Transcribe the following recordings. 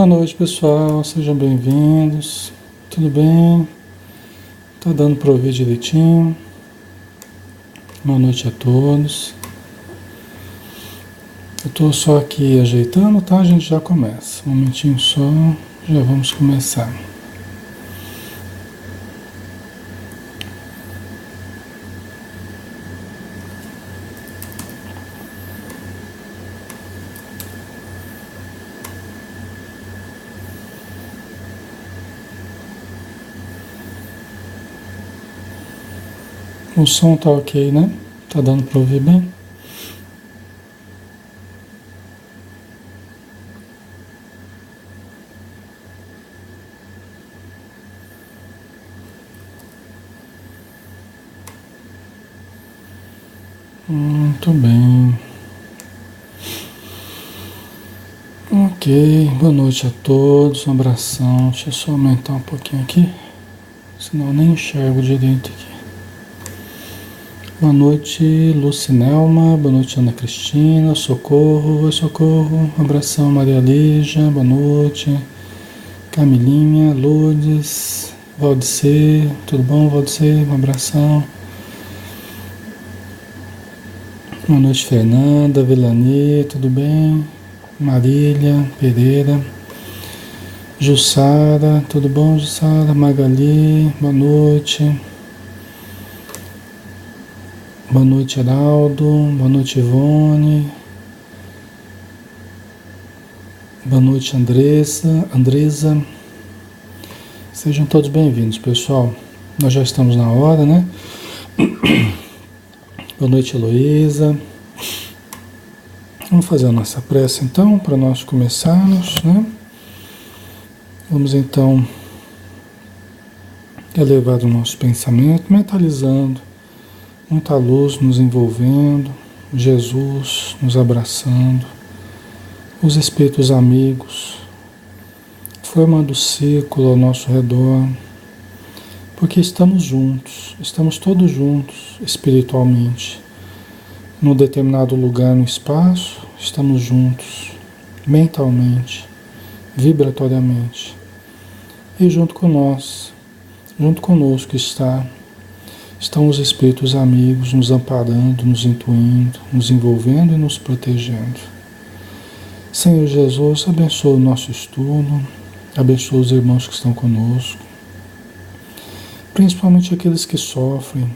Boa noite, pessoal. Sejam bem-vindos. Tudo bem? Tá dando para ouvir direitinho? Boa noite a todos. Eu tô só aqui ajeitando, tá? A gente já começa. Um momentinho só, já vamos começar. O som tá ok, né? Tá dando para ouvir bem? Muito bem. Ok, boa noite a todos. Um abração. Deixa eu só aumentar um pouquinho aqui, senão eu nem enxergo direito aqui. Boa noite, Lucinelma. Boa noite, Ana Cristina. Socorro, oi, Socorro. Um abração, Maria Lígia. Boa noite. Camilinha, Lourdes, Valdecê. Tudo bom, Valdecê? Um abração. Boa noite, Fernanda, Velani. Tudo bem? Marília Pereira. Jussara. Tudo bom, Jussara? Magali. Boa noite. Boa noite, Heraldo. Boa noite, Ivone. Boa noite, Andresa. Sejam todos bem-vindos, pessoal. Nós já estamos na hora, né? Boa noite, Heloísa. Vamos fazer a nossa prece, então, para nós começarmos, né? Vamos, então, elevar o nosso pensamento, mentalizando muita luz nos envolvendo, Jesus nos abraçando, os espíritos amigos, formando círculo ao nosso redor, porque estamos juntos, estamos todos juntos espiritualmente. Num determinado lugar no espaço, estamos juntos, mentalmente, vibratoriamente. E junto com nós, junto conosco estão os espíritos amigos nos amparando, nos intuindo, nos envolvendo e nos protegendo. Senhor Jesus, abençoa o nosso estudo, abençoa os irmãos que estão conosco, principalmente aqueles que sofrem,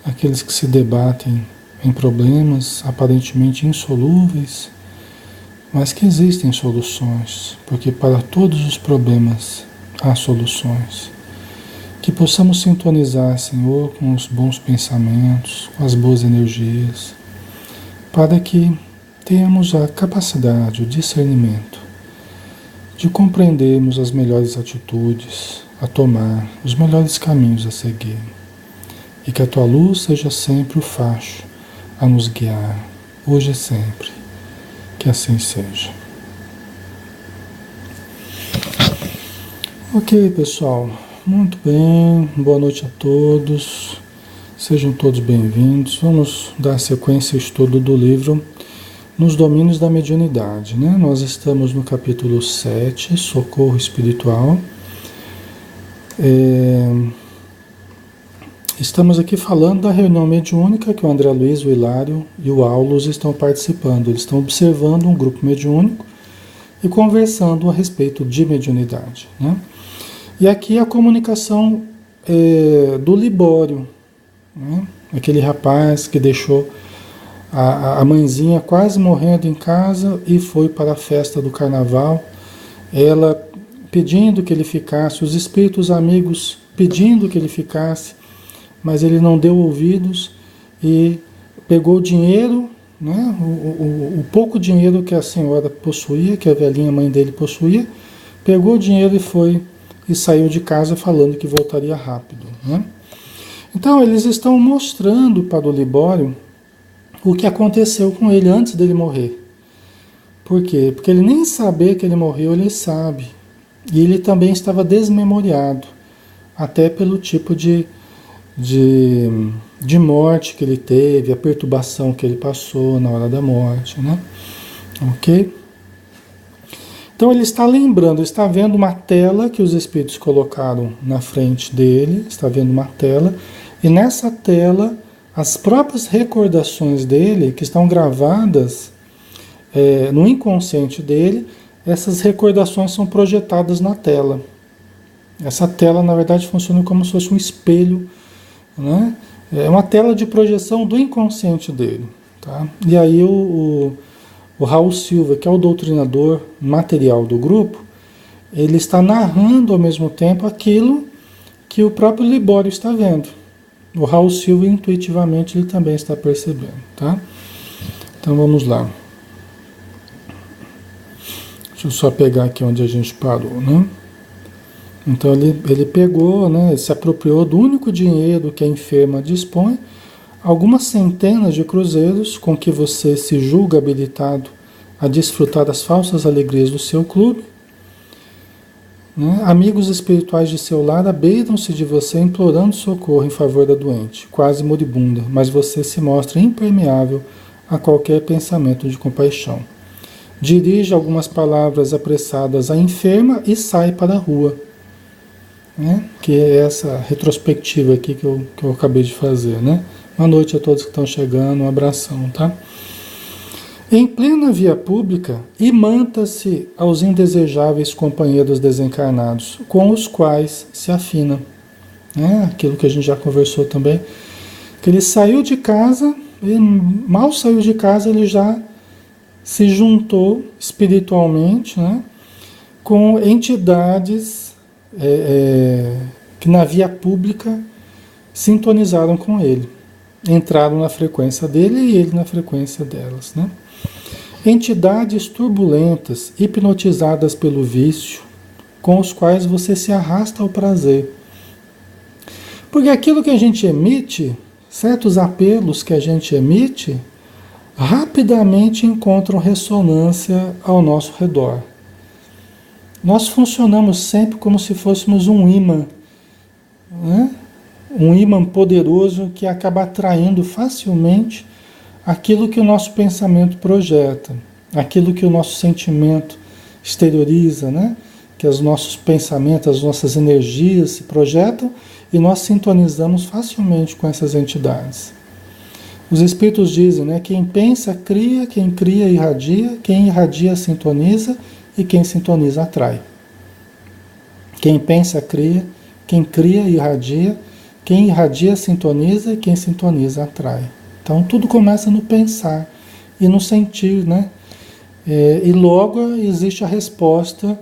aqueles que se debatem em problemas aparentemente insolúveis, mas que existem soluções, porque para todos os problemas há soluções. Que possamos sintonizar, Senhor, com os bons pensamentos, com as boas energias, para que tenhamos a capacidade, o discernimento, de compreendermos as melhores atitudes a tomar, os melhores caminhos a seguir. E que a Tua luz seja sempre o facho a nos guiar, hoje e sempre. Que assim seja. Ok, pessoal. Muito bem, boa noite a todos, sejam todos bem-vindos. Vamos dar sequência ao estudo do livro Nos Domínios da Mediunidade, né? Nós estamos no capítulo 7, Socorro Espiritual. Estamos aqui falando da reunião mediúnica que o André Luiz, o Hilário e o Aulus estão participando. Eles estão observando um grupo mediúnico e conversando a respeito de mediunidade, né? E aqui a comunicação do Libório, né? Aquele rapaz que deixou a mãezinha quase morrendo em casa e foi para a festa do carnaval, ela pedindo que ele ficasse, os espíritos amigos pedindo que ele ficasse, mas ele não deu ouvidos e pegou o dinheiro, né? O pouco dinheiro que a senhora possuía, que a velhinha mãe dele possuía, pegou o dinheiro e foi e saiu de casa falando que voltaria rápido, né? Então eles estão mostrando para o Libório o que aconteceu com ele antes dele morrer. Por quê? Porque ele nem saber que ele morreu, ele sabe. E ele também estava desmemoriado, até pelo tipo de morte que ele teve, a perturbação que ele passou na hora da morte, né? Ok? Então ele está lembrando, está vendo uma tela que os espíritos colocaram na frente dele, está vendo uma tela, e nessa tela as próprias recordações dele, que estão gravadas no inconsciente dele, essas recordações são projetadas na tela. Essa tela, na verdade, funciona como se fosse um espelho, né? É uma tela de projeção do inconsciente dele. Tá? E aí o Raul Silva, que é o doutrinador material do grupo, ele está narrando ao mesmo tempo aquilo que o próprio Libório está vendo. O Raul Silva, intuitivamente, ele também está percebendo. Tá? Então vamos lá. Deixa eu só pegar aqui onde a gente parou, né? Então ele pegou, né, ele se apropriou do único dinheiro que a enferma dispõe, algumas centenas de cruzeiros com que você se julga habilitado a desfrutar das falsas alegrias do seu clube. Né? Amigos espirituais de seu lar abeiram-se de você implorando socorro em favor da doente, quase moribunda, mas você se mostra impermeável a qualquer pensamento de compaixão. Dirige algumas palavras apressadas à enferma e sai para a rua. Né? Que é essa retrospectiva aqui que eu acabei de fazer, né? Boa noite a todos que estão chegando, um abração, tá? Em plena via pública, imanta-se aos indesejáveis companheiros desencarnados, com os quais se afina, né? Aquilo que a gente já conversou também, que ele saiu de casa, ele mal saiu de casa, ele já se juntou espiritualmente, né? Com entidades que na via pública sintonizaram com ele, entraram na frequência dele e ele na frequência delas, né? Entidades turbulentas, hipnotizadas pelo vício, com os quais você se arrasta ao prazer. Porque aquilo que a gente emite, certos apelos que a gente emite, rapidamente encontram ressonância ao nosso redor. Nós funcionamos sempre como se fôssemos um ímã, né? Um ímã poderoso que acaba atraindo facilmente aquilo que o nosso pensamento projeta, aquilo que o nosso sentimento exterioriza, né? Que os nossos pensamentos, as nossas energias se projetam e nós sintonizamos facilmente com essas entidades. Os espíritos dizem, né? Quem pensa cria, quem cria irradia, quem irradia sintoniza e quem sintoniza atrai. Quem pensa cria, quem cria irradia, quem irradia sintoniza e quem sintoniza atrai. Então tudo começa no pensar e no sentir, né? E logo existe a resposta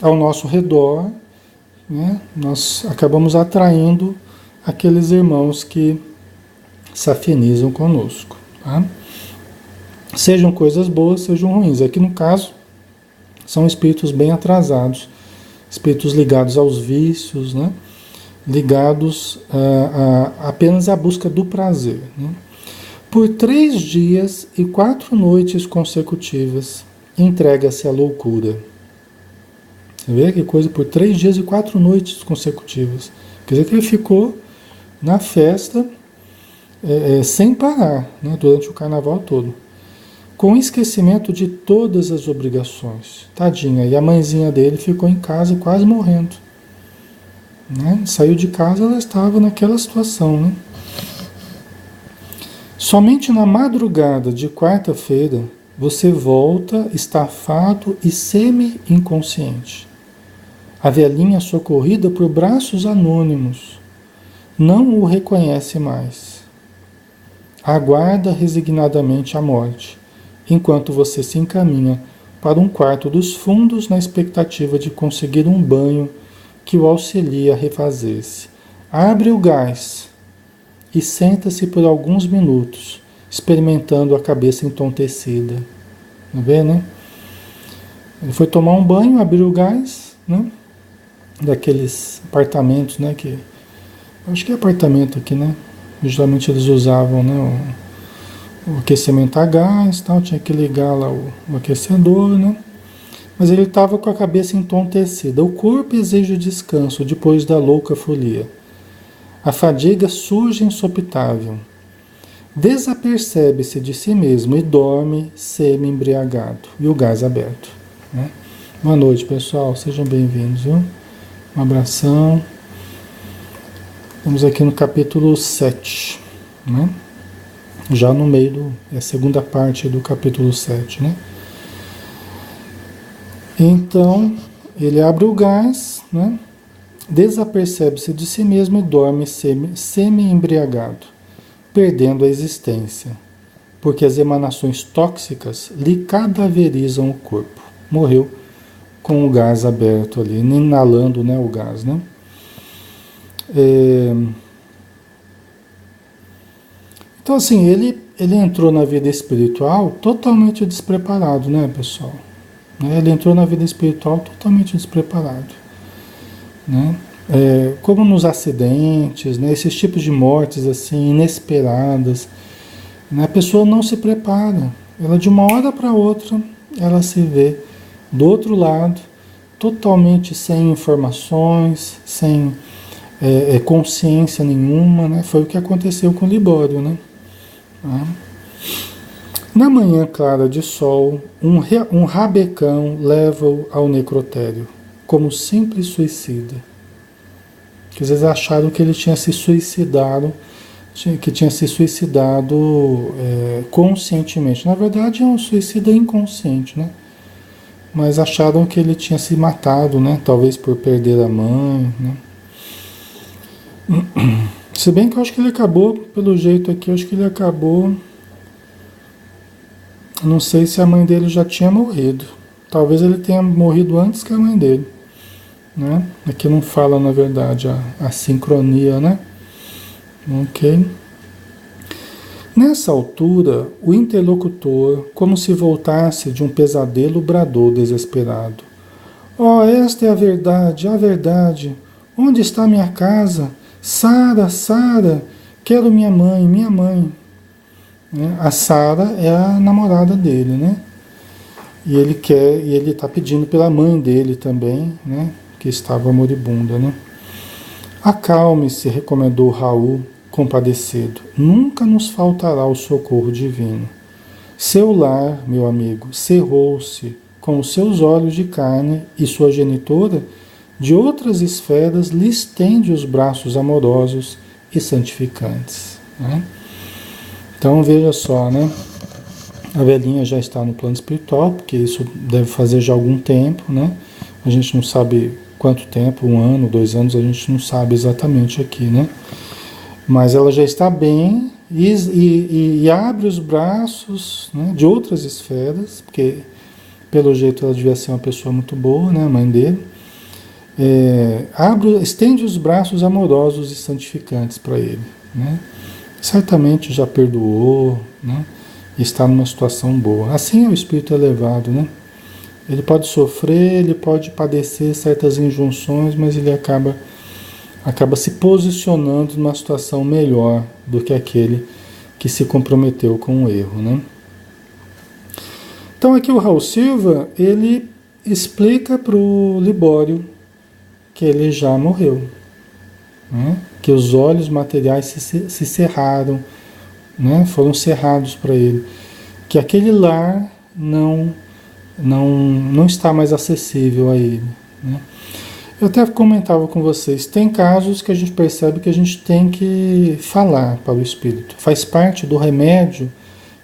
ao nosso redor, né? Nós acabamos atraindo aqueles irmãos que se afinizam conosco, tá? Sejam coisas boas, sejam ruins. Aqui no caso, são espíritos bem atrasados, espíritos ligados aos vícios, né? Ligados apenas à busca do prazer. Né? Por 3 dias e 4 noites consecutivas, entrega-se à loucura. Você vê que coisa? Por 3 dias e 4 noites consecutivas. Quer dizer que ele ficou na festa sem parar, né? Durante o carnaval todo. Com esquecimento de todas as obrigações. Tadinha. E a mãezinha dele ficou em casa quase morrendo. Né? Saiu de casa, ela estava naquela situação. Né? Somente na madrugada de quarta-feira, você volta estafado e semi-inconsciente. A velhinha, socorrida por braços anônimos, não o reconhece mais. Aguarda resignadamente a morte, enquanto você se encaminha para um quarto dos fundos na expectativa de conseguir um banho que o auxilia a refazer-se. Abre o gás e senta-se por alguns minutos, experimentando a cabeça entontecida. Não vê, né? Ele foi tomar um banho, abriu o gás, né? Daqueles apartamentos, né? Que, acho que é apartamento aqui, né? Geralmente eles usavam, né? O aquecimento a gás, tal, tinha que ligar lá o aquecedor, né? Mas ele estava com a cabeça entontecida. O corpo exige descanso depois da louca folia. A fadiga surge insopitável. desapercebe-se de si mesmo e dorme semi-embriagado e o gás aberto, né? Boa noite, pessoal, sejam bem-vindos, viu? Um abração. Estamos aqui no capítulo 7, né? Já no meio é a segunda parte do capítulo 7, né? Então, ele abre o gás, né? Desapercebe-se de si mesmo e dorme semi-embriagado, perdendo a existência, porque as emanações tóxicas lhe cadaverizam o corpo. Morreu com o gás aberto ali, inalando, né, o gás, né? Então, assim, ele entrou na vida espiritual totalmente despreparado, né, pessoal? Ele entrou na vida espiritual totalmente despreparado, né? Como nos acidentes, né, esses tipos de mortes assim inesperadas, né, a pessoa não se prepara, ela de uma hora para outra ela se vê do outro lado, totalmente sem informações, sem consciência nenhuma, né? Foi o que aconteceu com o Libório, né? Tá? Na manhã clara de sol, um rabecão leva-o ao necrotério, como simples suicida. Que eles acharam que ele tinha se suicidado, conscientemente. Na verdade é um suicida inconsciente, né? Mas acharam que ele tinha se matado, né? Talvez por perder a mãe, né? Se bem que eu acho que ele acabou, pelo jeito aqui, eu acho que ele acabou. Não sei se a mãe dele já tinha morrido. Talvez ele tenha morrido antes que a mãe dele, né? Aqui não fala, na verdade, a sincronia, né? Ok. Nessa altura, o interlocutor, como se voltasse de um pesadelo, bradou desesperado: Oh, esta é a verdade, a verdade. Onde está minha casa? Sara, Sara, quero minha mãe, minha mãe. Né? A Sara é a namorada dele, né? E ele está pedindo pela mãe dele também, né? Que estava moribunda, né? Acalme-se, recomendou Raul, compadecido. Nunca nos faltará o socorro divino. Seu lar, meu amigo, cerrou-se com os seus olhos de carne e sua genitora, de outras esferas, lhe estende os braços amorosos e santificantes. Né? Então veja só, né? A velhinha já está no plano espiritual, porque isso deve fazer já algum tempo, né? A gente não sabe quanto tempo, 1 ano, 2 anos, a gente não sabe exatamente aqui, né? Mas ela já está bem e abre os braços, né, de outras esferas, porque pelo jeito ela devia ser uma pessoa muito boa, né, a mãe dele. Estende os braços amorosos e santificantes para ele, né? Certamente já perdoou, né? Está numa situação boa. Assim é o espírito elevado, né? Ele pode sofrer, ele pode padecer certas injunções, mas ele acaba se posicionando numa situação melhor do que aquele que se comprometeu com o erro, né? Então aqui o Raul Silva, ele explica para o Libório que ele já morreu, né? Que os olhos materiais se cerraram, né? Foram cerrados para ele, que aquele lar não está mais acessível a ele, né? Eu até comentava com vocês, tem casos que a gente percebe que a gente tem que falar para o espírito. Faz parte do remédio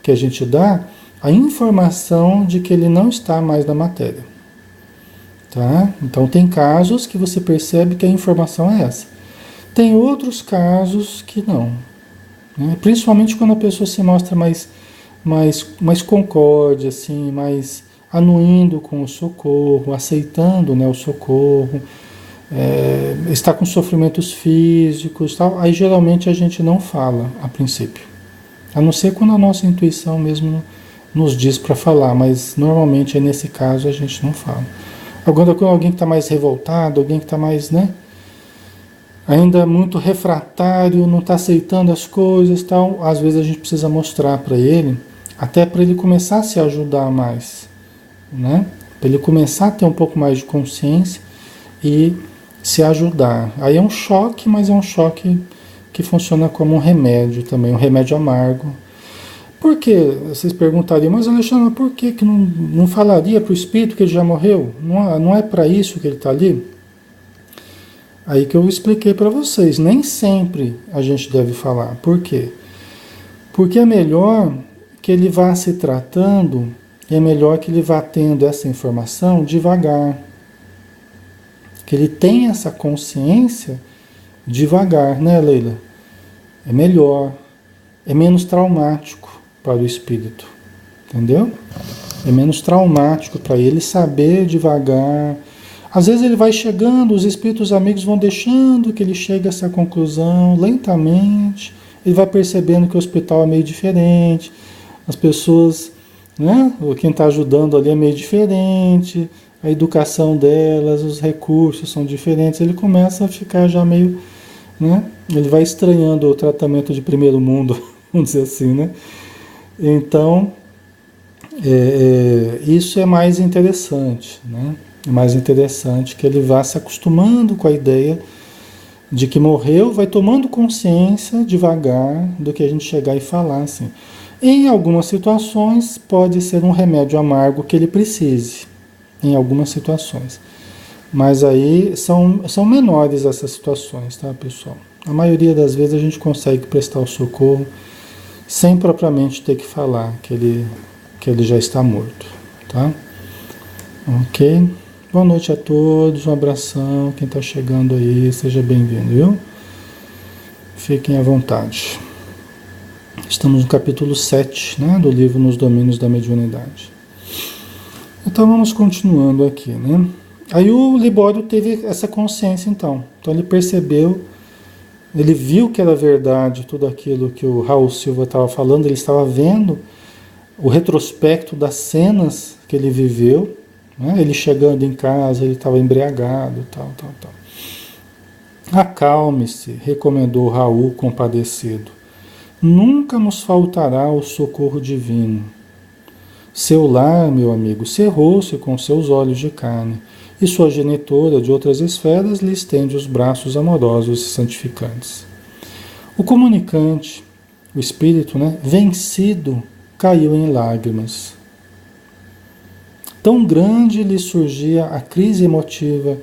que a gente dá a informação de que ele não está mais na matéria. Tá? Então tem casos que você percebe que a informação é essa. Tem outros casos que não. Né? Principalmente quando a pessoa se mostra mais concorde, assim, mais anuindo com o socorro, aceitando, né, o socorro, está com sofrimentos físicos, tal, aí geralmente a gente não fala a princípio. A não ser quando a nossa intuição mesmo nos diz para falar, mas normalmente nesse caso a gente não fala. Agora, quando alguém que está mais revoltado, alguém que está mais, né, ainda muito refratário, não está aceitando as coisas, tal, às vezes a gente precisa mostrar para ele, até para ele começar a se ajudar mais, né? Para ele começar a ter um pouco mais de consciência e se ajudar. Aí é um choque, mas é um choque que funciona como um remédio também, um remédio amargo. Por que? Vocês perguntariam, mas Alexandre, por que não falaria para o espírito que ele já morreu? Não é para isso que ele está ali? Aí que eu expliquei para vocês, nem sempre a gente deve falar. Por quê? Porque é melhor que ele vá se tratando, e é melhor que ele vá tendo essa informação devagar. Que ele tenha essa consciência devagar, né, Leila? É melhor, é menos traumático para o espírito, entendeu? É menos traumático para ele saber devagar. Às vezes ele vai chegando, os espíritos amigos vão deixando que ele chegue a essa conclusão lentamente. Ele vai percebendo que o hospital é meio diferente, as pessoas, né? Quem está ajudando ali é meio diferente, a educação delas, os recursos são diferentes. Ele começa a ficar já meio, né? Ele vai estranhando o tratamento de primeiro mundo, vamos dizer assim, né? Então, isso é mais interessante, né? É mais interessante que ele vá se acostumando com a ideia de que morreu, vai tomando consciência devagar do que a gente chegar e falar assim. Em algumas situações pode ser um remédio amargo que ele precise, em algumas situações. Mas aí são menores essas situações, tá, pessoal? A maioria das vezes a gente consegue prestar o socorro sem propriamente ter que falar que ele já está morto, tá? Ok? Boa noite a todos, um abração, quem está chegando aí, seja bem-vindo, viu? Fiquem à vontade. Estamos no capítulo 7, né, do livro Nos Domínios da Mediunidade. Então vamos continuando aqui, né? Aí o Libório teve essa consciência então ele percebeu, ele viu que era verdade tudo aquilo que o Raul Silva estava falando, ele estava vendo o retrospecto das cenas que ele viveu, né? Ele chegando em casa, ele estava embriagado, tal. Acalme-se, recomendou Raul compadecido. Nunca nos faltará o socorro divino. Seu lar, meu amigo, cerrou-se com seus olhos de carne, e sua genitora de outras esferas lhe estende os braços amorosos e santificantes. O comunicante, o espírito, né, vencido, caiu em lágrimas. Tão grande lhe surgia a crise emotiva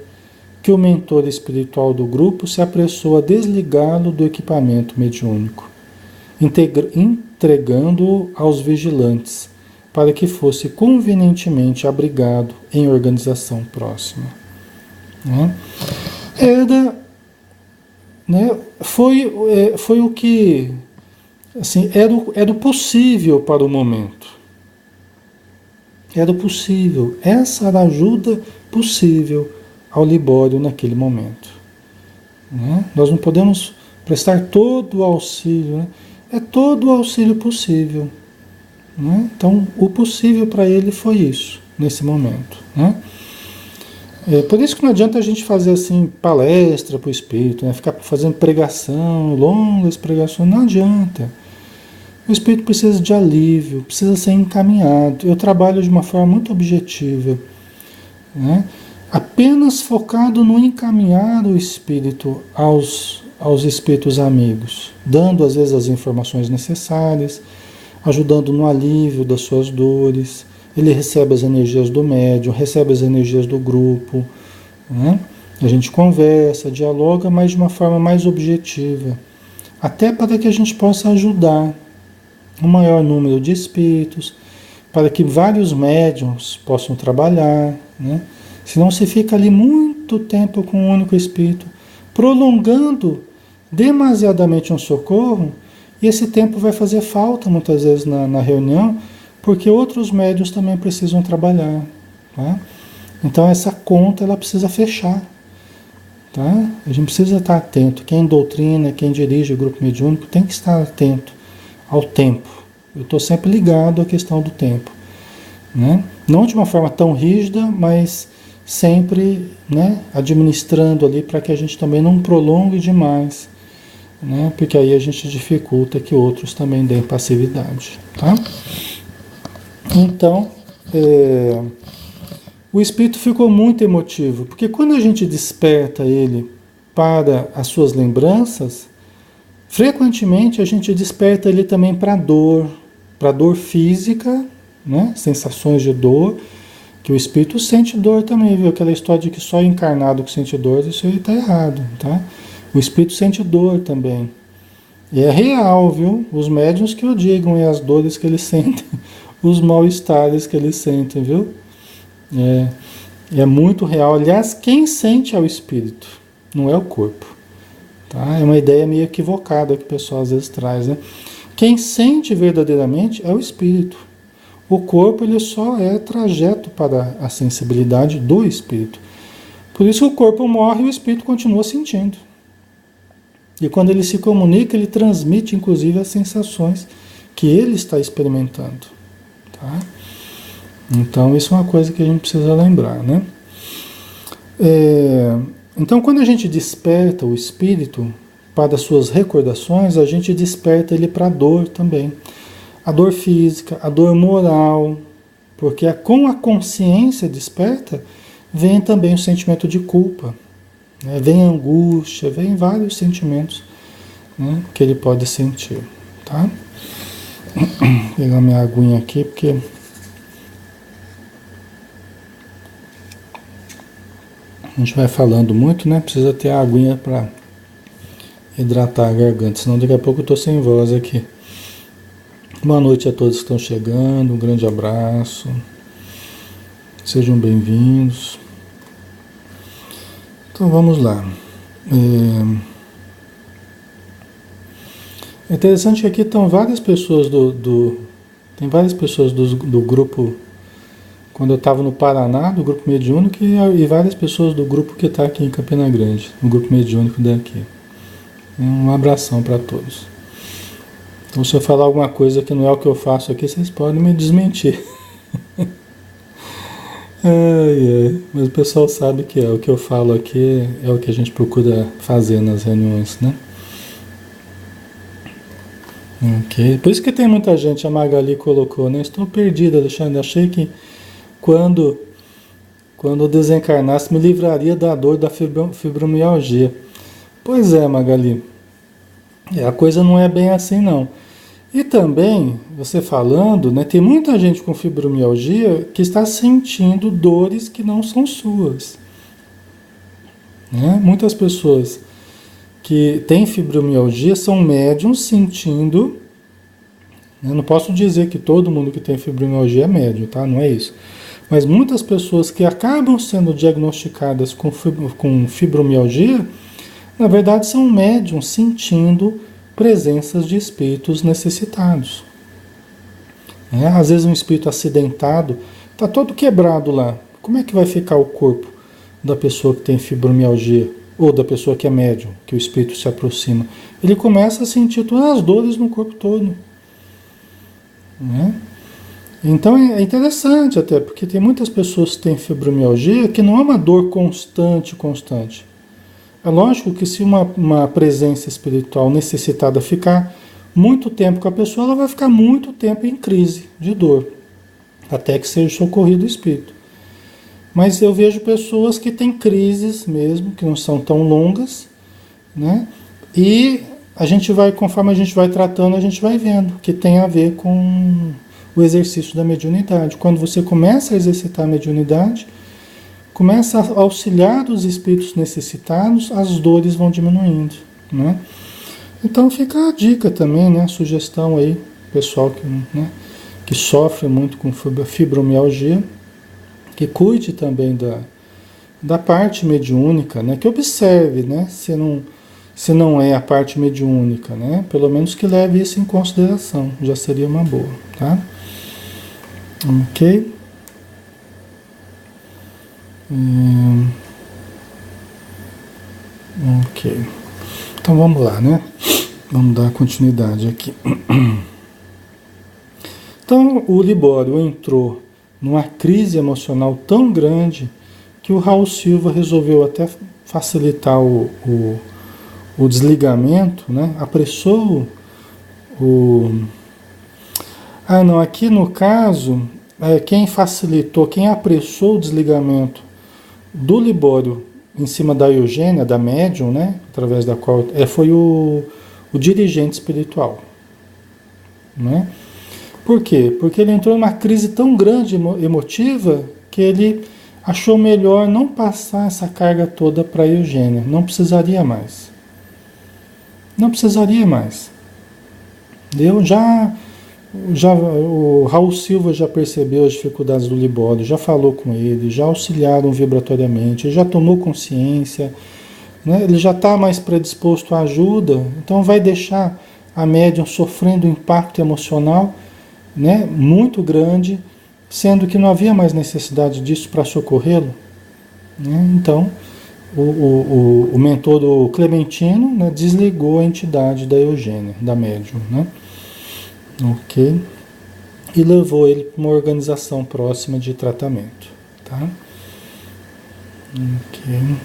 que o mentor espiritual do grupo se apressou a desligá-lo do equipamento mediúnico, entregando-o aos vigilantes, para que fosse convenientemente abrigado em organização próxima. Né? Foi o que assim, era o possível para o momento. Era o possível. Essa era a ajuda possível ao Libório naquele momento. Né? Nós não podemos prestar todo o auxílio. Né? É todo o auxílio possível. Né? Então, o possível para ele foi isso, nesse momento. Né? Por isso que não adianta a gente fazer assim palestra para o espírito, né? Ficar fazendo pregação, longas pregações, não adianta. O espírito precisa de alívio, precisa ser encaminhado. Eu trabalho de uma forma muito objetiva, né? Apenas focado no encaminhar o espírito aos espíritos amigos, dando às vezes as informações necessárias, ajudando no alívio das suas dores. Ele recebe as energias do médium, recebe as energias do grupo, né? A gente conversa, dialoga, mas de uma forma mais objetiva, até para que a gente possa ajudar um maior número de espíritos, para que vários médiums possam trabalhar, né? Senão se fica ali muito tempo com um único espírito, prolongando demasiadamente um socorro, e esse tempo vai fazer falta muitas vezes na reunião, porque outros médiuns também precisam trabalhar. Tá? Então essa conta ela precisa fechar. Tá? A gente precisa estar atento. Quem doutrina, quem dirige o grupo mediúnico tem que estar atento ao tempo. Eu estou sempre ligado à questão do tempo. Né? Não de uma forma tão rígida, mas sempre, né, administrando ali para que a gente também não prolongue demais, né? Porque aí a gente dificulta que outros também deem passividade. Tá? Então, o espírito ficou muito emotivo, porque quando a gente desperta ele para as suas lembranças, Frequentemente a gente desperta ele também para dor física, né? Sensações de dor, que o espírito sente dor também, viu? Aquela história de que só encarnado que sente dor, isso aí está errado, tá? O espírito sente dor também. E é real, viu? Os médiuns que o digam e as dores que eles sentem, os mal-estares que eles sentem, viu? É, é muito real. Aliás, quem sente é o espírito, não é o corpo. Tá? É uma ideia meio equivocada que o pessoal às vezes traz, né? Quem sente verdadeiramente é o espírito. O corpo ele só é trajeto para a sensibilidade do espírito. Por isso o corpo morre e o espírito continua sentindo. E quando ele se comunica, ele transmite inclusive as sensações que ele está experimentando. Tá? Então isso é uma coisa que a gente precisa lembrar, né? Então quando a gente desperta o espírito para as suas recordações, a gente desperta ele para a dor também. A dor física, a dor moral, porque com a consciência desperta, vem também o sentimento de culpa, né? Vem a angústia, vem vários sentimentos, né, que ele pode sentir, tá? Vou pegar minha aguinha aqui, porque a gente vai falando muito, né? Precisa ter a aguinha para hidratar a garganta, senão daqui a pouco eu tô sem voz aqui. Boa noite a todos que estão chegando, um grande abraço, sejam bem-vindos. Então vamos lá. É interessante que aqui estão várias pessoas tem várias pessoas do grupo, quando eu estava no Paraná, do grupo mediúnico, e várias pessoas do grupo que está aqui em Campina Grande, no grupo mediúnico daqui. Um abração para todos. Então, se eu falar alguma coisa que não é o que eu faço aqui, vocês podem me desmentir. Mas o pessoal sabe que o que eu falo aqui é o que a gente procura fazer nas reuniões, né? Ok. Por isso que tem muita gente, a Magali colocou, né? Estou perdida, Alexandre. Achei que quando eu desencarnasse me livraria da dor da fibromialgia. Pois é, Magali. A coisa não é bem assim, não. E também, você falando, né, tem muita gente com fibromialgia que está sentindo dores que não são suas. Né? Muitas pessoas que têm fibromialgia são médiums sentindo. Eu não posso dizer que todo mundo que tem fibromialgia é médium, tá? Não é isso. Mas muitas pessoas que acabam sendo diagnosticadas com fibromialgia, na verdade são médiums sentindo presenças de espíritos necessitados. Às vezes um espírito acidentado está todo quebrado lá. Como é que vai ficar o corpo da pessoa que tem fibromialgia ou da pessoa que é médium, que o espírito se aproxima? Ele começa a sentir todas as dores no corpo todo. Né? Então é interessante até, porque tem muitas pessoas que têm fibromialgia que não é uma dor constante. É lógico que se uma presença espiritual necessitada ficar muito tempo com a pessoa, ela vai ficar muito tempo em crise de dor, até que seja socorrido o espírito. Mas eu vejo pessoas que têm crises mesmo, que não são tão longas, né? E conforme a gente vai tratando, a gente vai vendo que tem a ver com o exercício da mediunidade. Quando você começa a exercitar a mediunidade, começa a auxiliar os espíritos necessitados, as dores vão diminuindo, né? Então fica a dica também, né? A sugestão aí, pessoal que sofre muito com fibromialgia, que cuide também da parte mediúnica, né? Que observe, né? Se não é a parte mediúnica, né? Pelo menos que leve isso em consideração, já seria uma boa, tá? Ok? Ok. Então vamos lá, né? Vamos dar continuidade aqui. Então o Libório entrou numa crise emocional tão grande que o Raul Silva resolveu até facilitar o desligamento, né? Apressou aqui no caso, quem facilitou, quem apressou o desligamento do Libório em cima da Eugênia, da médium, né? Através da qual foi o o dirigente espiritual. Né? Por quê? Porque ele entrou numa crise tão grande emotiva que ele achou melhor não passar essa carga toda para a Eugênia. Não precisaria mais. Não precisaria mais. O Raul Silva já percebeu as dificuldades do Libório, já falou com ele, já auxiliaram vibratoriamente, já tomou consciência, né? Ele já está mais predisposto à ajuda, então vai deixar a médium sofrendo um impacto emocional, né, muito grande, sendo que não havia mais necessidade disso para socorrê-lo. Né? Então, o mentor do Clementino, né, desligou a entidade da Eugênia, da médium. Né? Ok? E levou ele para uma organização próxima de tratamento. Tá? Ok.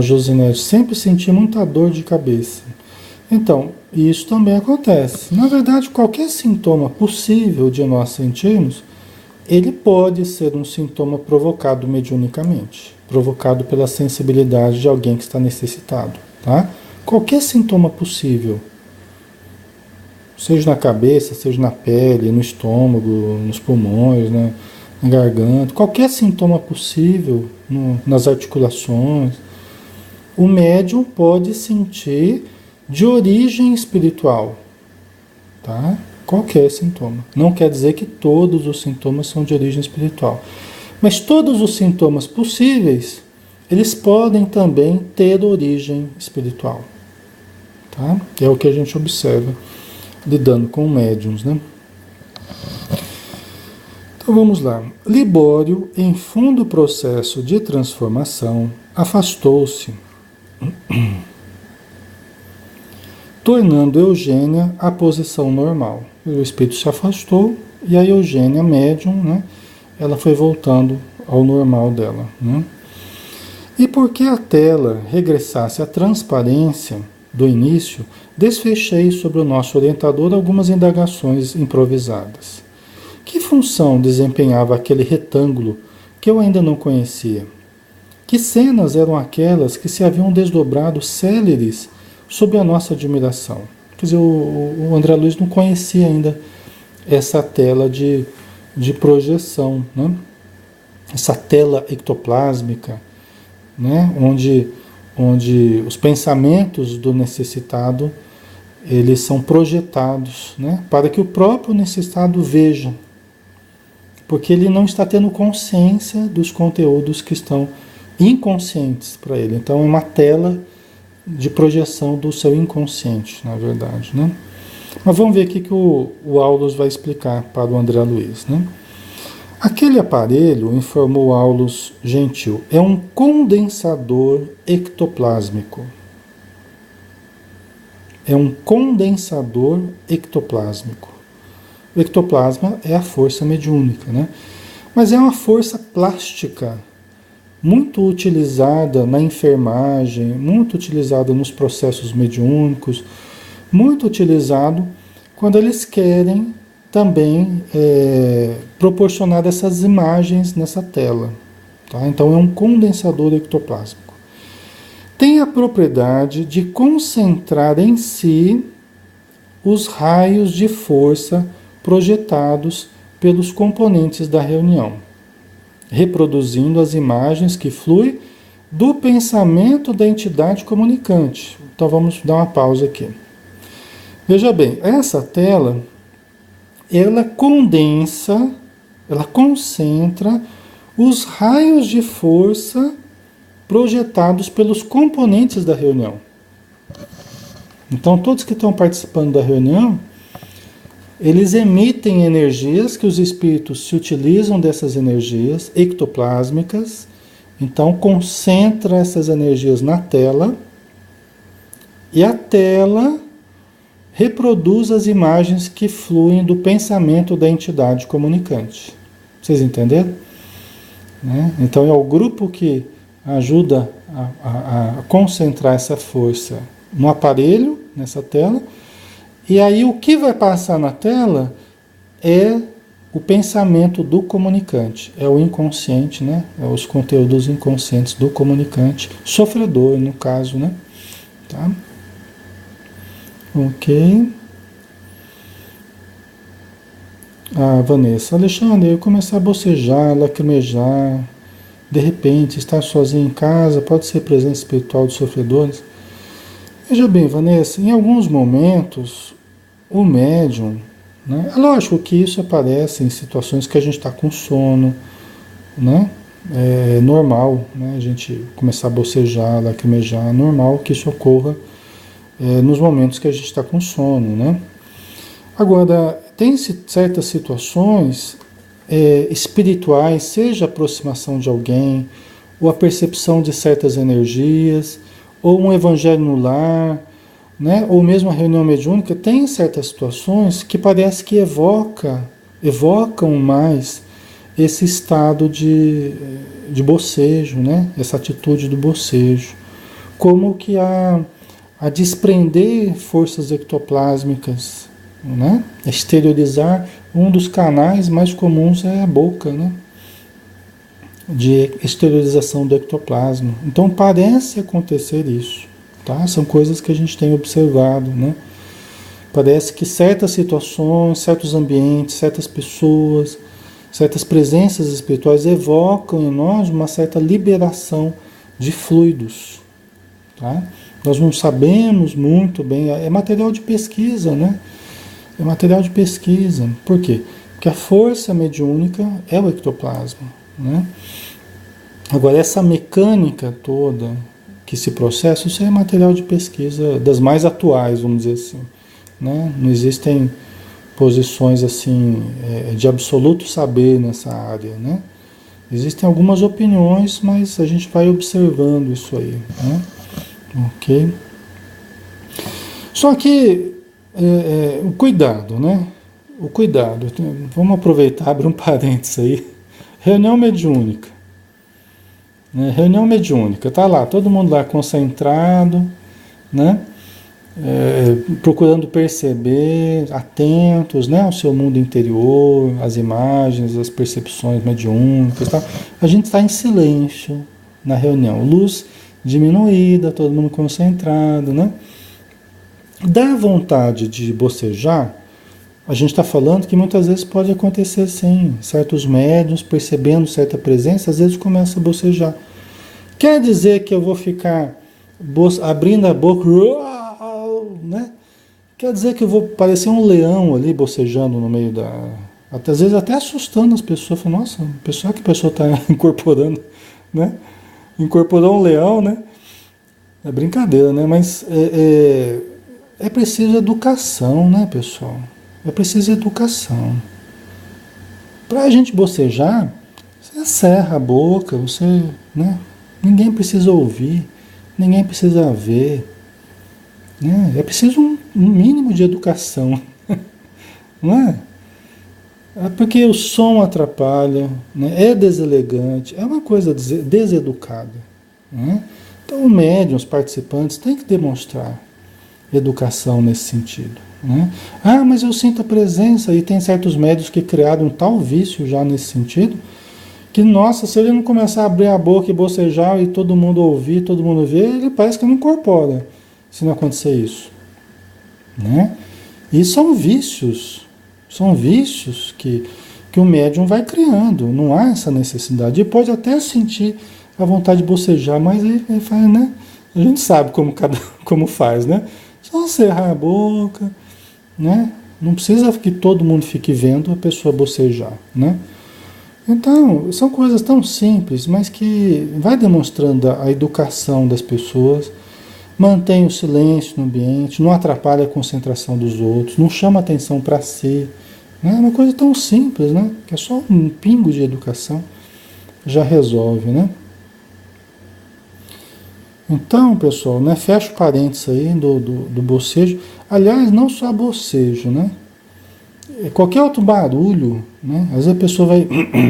Josinete, sempre senti muita dor de cabeça. Então, isso também acontece. Na verdade, qualquer sintoma possível de nós sentirmos, ele pode ser um sintoma provocado mediunicamente, provocado pela sensibilidade de alguém que está necessitado, tá? Qualquer sintoma possível, seja na cabeça, seja na pele, no estômago, nos pulmões, né, na garganta, qualquer sintoma possível, nas articulações, o médium pode sentir de origem espiritual, tá? Qualquer sintoma. Não quer dizer que todos os sintomas são de origem espiritual. Mas todos os sintomas possíveis, eles podem também ter origem espiritual. Tá? É o que a gente observa lidando com médiuns, né? Então vamos lá. Libório, em fundo processo de transformação, afastou-se, tornando Eugênia a posição normal. O espírito se afastou e a Eugênia, médium, né, ela foi voltando ao normal dela. Né? E porque a tela regressasse à transparência do início, desfechei sobre o nosso orientador algumas indagações improvisadas. Que função desempenhava aquele retângulo que eu ainda não conhecia? Que cenas eram aquelas que se haviam desdobrado céleres sob a nossa admiração? Quer dizer, o André Luiz não conhecia ainda essa tela de projeção, né? Essa tela ectoplásmica, né? onde os pensamentos do necessitado eles são projetados, né? Para que o próprio necessitado veja, porque ele não está tendo consciência dos conteúdos que estão inconscientes para ele. Então é uma tela de projeção do seu inconsciente, na verdade, né? Mas vamos ver o que o Aulus vai explicar para o André Luiz, né? Aquele aparelho, informou Aulus gentil, é um condensador ectoplásmico. É um condensador ectoplásmico. O ectoplasma é a força mediúnica, né? Mas é uma força plástica, muito utilizada na enfermagem, muito utilizada nos processos mediúnicos, muito utilizado quando eles querem também proporcionar essas imagens nessa tela. Tá? Então é um condensador ectoplásmico. Tem a propriedade de concentrar em si os raios de força projetados pelos componentes da reunião, reproduzindo as imagens que fluem do pensamento da entidade comunicante. Então vamos dar uma pausa aqui. Veja bem, essa tela, ela condensa, ela concentra os raios de força projetados pelos componentes da reunião. Então todos que estão participando da reunião, eles emitem energias que os espíritos se utilizam dessas energias ectoplásmicas, então concentra essas energias na tela e a tela reproduz as imagens que fluem do pensamento da entidade comunicante. Vocês entenderam? Né? Então é o grupo que ajuda a concentrar essa força no aparelho, nessa tela. E aí o que vai passar na tela é o pensamento do comunicante, é o inconsciente, né? É os conteúdos inconscientes do comunicante, sofredor, no caso, né? Tá? Ok. Ah, Vanessa, Alexandre, eu começar a bocejar, lacrimejar, de repente, estar sozinho em casa, pode ser presença espiritual dos sofredores? Veja bem, Vanessa, em alguns momentos, o médium, né? É lógico que isso aparece em situações que a gente está com sono, né? É normal, né? A gente começar a bocejar, lacrimejar, é normal que isso ocorra nos momentos que a gente está com sono, né? Agora, tem certas situações espirituais, seja a aproximação de alguém, ou a percepção de certas energias, ou um evangelho no lar, né? Ou mesmo a reunião mediúnica, tem certas situações que parece que evocam mais esse estado de bocejo, né? Essa atitude do bocejo. Como que a desprender forças ectoplásmicas, né? Exteriorizar, um dos canais mais comuns é a boca, né? De exteriorização do ectoplasma. Então parece acontecer isso, tá? São coisas que a gente tem observado, né? Parece que certas situações, certos ambientes, certas pessoas, certas presenças espirituais evocam em nós uma certa liberação de fluidos, tá? Nós não sabemos muito bem, é material de pesquisa, né? É material de pesquisa. Por quê? Porque a força mediúnica é o ectoplasma, né? Agora, essa mecânica toda que se processa, isso é material de pesquisa das mais atuais, vamos dizer assim, né? Não existem posições assim de absoluto saber nessa área, né? Existem algumas opiniões, mas a gente vai observando isso aí, né? Ok? Só que o cuidado, né? O cuidado. Vamos aproveitar, abrir um parênteses aí. Reunião mediúnica. Né? Reunião mediúnica. Tá lá, todo mundo lá concentrado, né? Procurando perceber, atentos, né? Ao seu mundo interior, as imagens, as percepções mediúnicas. Tá? A gente está em silêncio na reunião. Luz diminuída, todo mundo concentrado, né? Dá vontade de bocejar, a gente está falando que muitas vezes pode acontecer sim. Certos médiuns, percebendo certa presença, às vezes começa a bocejar. Quer dizer que eu vou ficar abrindo a boca, né? Quer dizer que eu vou parecer um leão ali bocejando no meio da... Às vezes até assustando as pessoas. Falo, nossa, que a pessoa está incorporando, né? Incorporou um leão, né? É brincadeira, né? Mas é preciso educação, né, pessoal? É preciso educação. Para a gente bocejar, você cerra a boca, você, né? Ninguém precisa ouvir, ninguém precisa ver, né? É preciso um mínimo de educação, não é? É porque o som atrapalha, né? É deselegante, é uma coisa deseducada, né? Então, o médium, os participantes, têm que demonstrar educação nesse sentido, né? Ah, mas eu sinto a presença, e tem certos médios que criaram um tal vício já nesse sentido, que, nossa, se ele não começar a abrir a boca e bocejar e todo mundo ouvir, todo mundo ver, ele parece que não incorpora, se não acontecer isso, né? E são vícios que o médium vai criando, não há essa necessidade. Ele pode até sentir a vontade de bocejar, mas ele faz, né? A gente sabe como faz, né? Só cerrar a boca, né? Não precisa que todo mundo fique vendo a pessoa bocejar, né? Então, são coisas tão simples, mas que vai demonstrando a educação das pessoas, mantém o silêncio no ambiente, não atrapalha a concentração dos outros, não chama atenção para si, né? É uma coisa tão simples, né? Que é só um pingo de educação, já resolve, né? Então, pessoal, né, fecha o parênteses aí do bocejo. Aliás, não só bocejo, né? Qualquer outro barulho, né? Às vezes a pessoa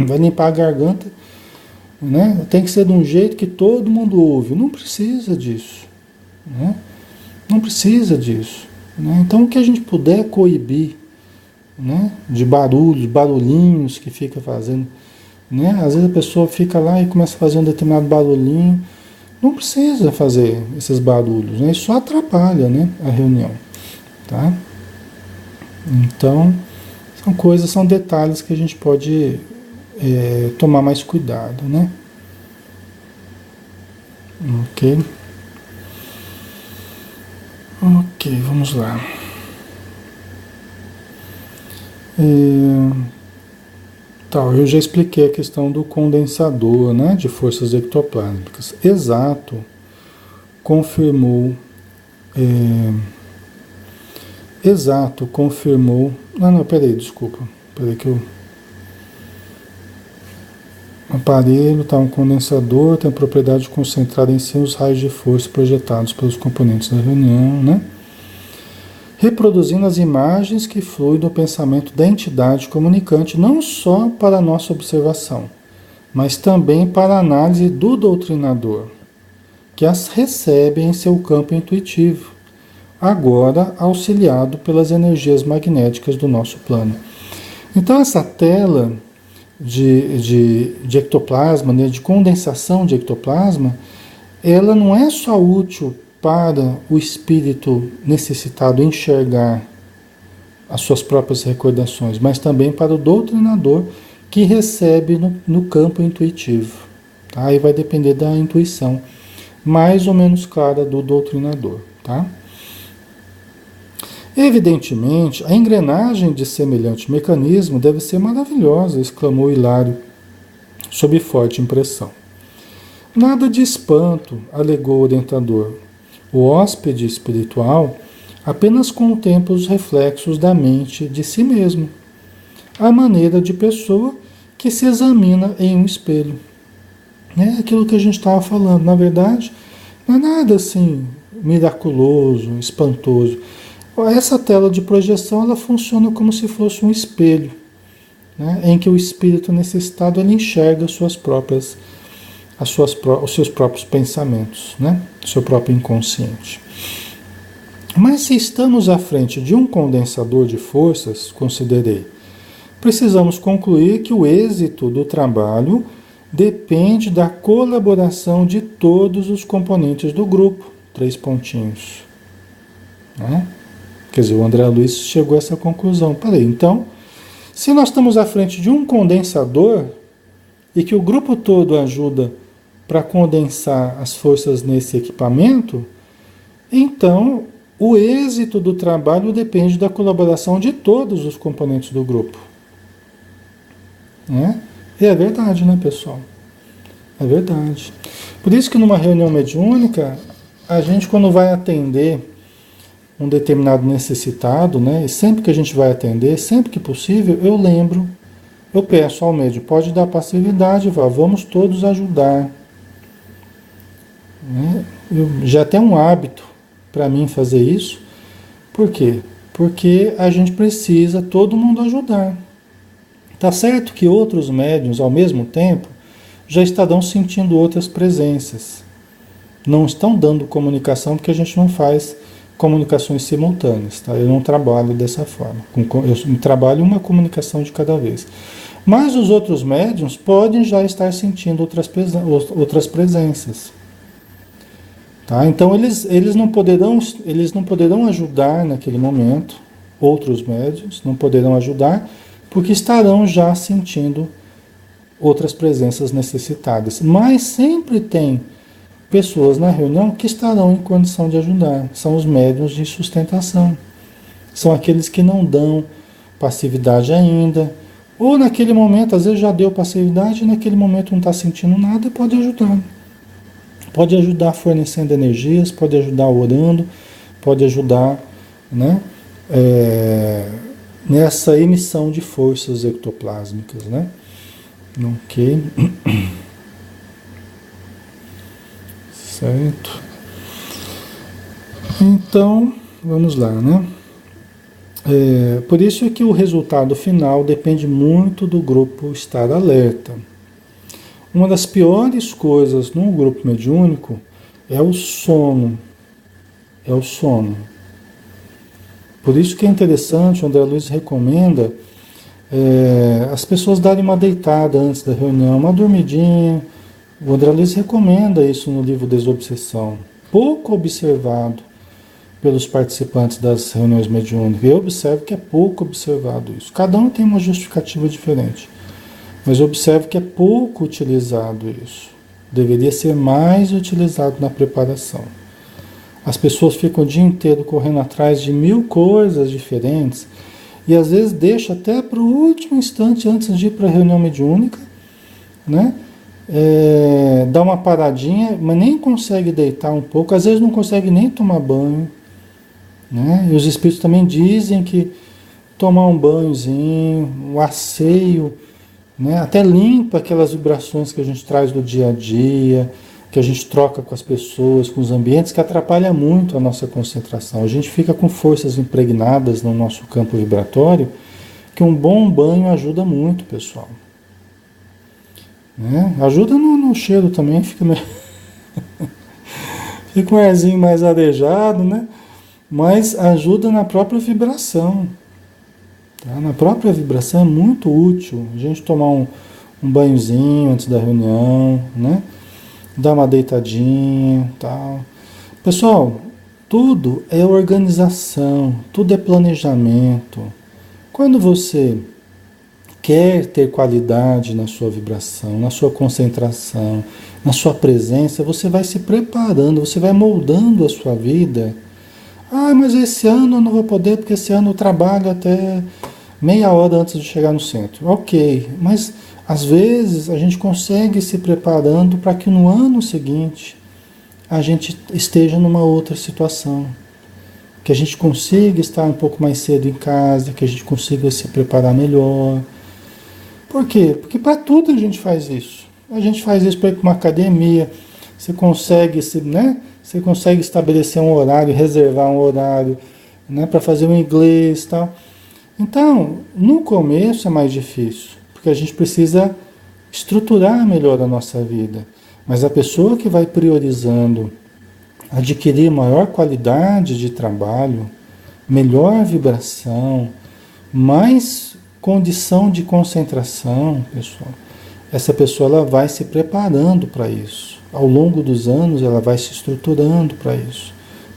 vai limpar a garganta, né? Tem que ser de um jeito que todo mundo ouve. Não precisa disso, né? Não precisa disso, né? Então, o que a gente puder coibir, né? De barulhos, barulhinhos que fica fazendo, né? Às vezes a pessoa fica lá e começa a fazer um determinado barulhinho. Não precisa fazer esses barulhos, né? Isso só atrapalha, né, a reunião, tá? Então, são coisas, são detalhes que a gente pode tomar mais cuidado, né? Ok? Ok, vamos lá. Tá, eu já expliquei a questão do condensador, né, de forças ectoplásmicas. Exato, confirmou. é, Exato, confirmou. Não, peraí, desculpa. Peraí que eu. Aparelho, tá, um condensador, tem a propriedade de concentrar em si os raios de força projetados pelos componentes da reunião, né? Reproduzindo as imagens que fluem do pensamento da entidade comunicante, não só para a nossa observação, mas também para a análise do doutrinador, que as recebe em seu campo intuitivo, agora auxiliado pelas energias magnéticas do nosso plano. Então, essa tela de ectoplasma, né, de condensação de ectoplasma, ela não é só útil para o espírito necessitado enxergar as suas próprias recordações, mas também para o doutrinador que recebe no campo intuitivo. Tá? Aí vai depender da intuição mais ou menos clara do doutrinador. Tá? Evidentemente, a engrenagem de semelhante mecanismo deve ser maravilhosa, exclamou Hilário, sob forte impressão. Nada de espanto, alegou o orientador. O hóspede espiritual apenas contempla os reflexos da mente de si mesmo, à maneira de pessoa que se examina em um espelho. É aquilo que a gente estava falando. Na verdade, não é nada assim miraculoso, espantoso. Essa tela de projeção ela funciona como se fosse um espelho, né, em que o espírito necessitado ele enxerga os seus próprios pensamentos, né, o seu próprio inconsciente. Mas se estamos à frente de um condensador de forças, considerei, precisamos concluir que o êxito do trabalho depende da colaboração de todos os componentes do grupo. 3 pontinhos. Né? Quer dizer, o André Luiz chegou a essa conclusão. Peraí, então, se nós estamos à frente de um condensador e que o grupo todo ajuda para condensar as forças nesse equipamento, então o êxito do trabalho depende da colaboração de todos os componentes do grupo. Né? E é verdade, né, pessoal? É verdade. Por isso que numa reunião mediúnica, a gente quando vai atender um determinado necessitado, né? E sempre que a gente vai atender, sempre que possível, eu peço ao médium, pode dar passividade, vamos todos ajudar. Né? Já tem um hábito para mim fazer isso. Por quê? Porque a gente precisa todo mundo ajudar. Tá certo que outros médiuns, ao mesmo tempo, já estarão sentindo outras presenças. Não estão dando comunicação porque a gente não faz comunicações simultâneas, tá? Eu não trabalho dessa forma. Eu trabalho uma comunicação de cada vez. Mas os outros médiuns podem já estar sentindo outras presenças. Tá? Então eles não poderão ajudar naquele momento, outros médiuns não poderão ajudar, porque estarão já sentindo outras presenças necessitadas. Mas sempre tem pessoas na reunião que estarão em condição de ajudar. São os médiuns de sustentação. São aqueles que não dão passividade ainda. Ou naquele momento, às vezes já deu passividade e naquele momento não está sentindo nada, pode ajudar. Pode ajudar fornecendo energias, pode ajudar orando, pode ajudar, né, nessa emissão de forças ectoplásmicas. Né? Ok. Certo. Então, vamos lá, né? Por isso é que o resultado final depende muito do grupo estar alerta. Uma das piores coisas num grupo mediúnico é o sono. É o sono. Por isso que é interessante, o André Luiz recomenda as pessoas darem uma deitada antes da reunião, uma dormidinha. O André Luiz recomenda isso no livro Desobsessão. Pouco observado pelos participantes das reuniões mediúnicas. Eu observo que é pouco observado isso. Cada um tem uma justificativa diferente. Mas eu observo que é pouco utilizado isso. Deveria ser mais utilizado na preparação. As pessoas ficam o dia inteiro correndo atrás de 1000 coisas diferentes e às vezes deixa até para o último instante antes de ir para a reunião mediúnica, né? Dá uma paradinha, mas nem consegue deitar um pouco, às vezes não consegue nem tomar banho, né? E os espíritos também dizem que tomar um banhozinho, um asseio, né? Até limpa aquelas vibrações que a gente traz do dia a dia, que a gente troca com as pessoas, com os ambientes, que atrapalha muito a nossa concentração. A gente fica com forças impregnadas no nosso campo vibratório, que um bom banho ajuda muito, pessoal. Né? Ajuda no cheiro também, fica um arzinho mais arejado, né? Mas ajuda na própria vibração. Tá? Na própria vibração é muito útil a gente tomar um banhozinho antes da reunião, né? Dar uma deitadinha, tal. Pessoal, tudo é organização, tudo é planejamento. Quando você quer ter qualidade na sua vibração, na sua concentração, na sua presença, você vai se preparando, você vai moldando a sua vida. Ah, mas esse ano eu não vou poder, porque esse ano eu trabalho até meia hora antes de chegar no centro. Ok, mas às vezes a gente consegue se preparando para que no ano seguinte a gente esteja numa outra situação. Que a gente consiga estar um pouco mais cedo em casa, que a gente consiga se preparar melhor. Por quê? Porque para tudo a gente faz isso. A gente faz isso para ir para uma academia, você consegue, né? Você consegue estabelecer um horário, reservar um horário, né? Para fazer um inglês e tal. Então, no começo é mais difícil, porque a gente precisa estruturar melhor a nossa vida. Mas a pessoa que vai priorizando adquirir maior qualidade de trabalho, melhor vibração, mais condição de concentração, pessoal, essa pessoa ela vai se preparando para isso. Ao longo dos anos ela vai se estruturando para isso.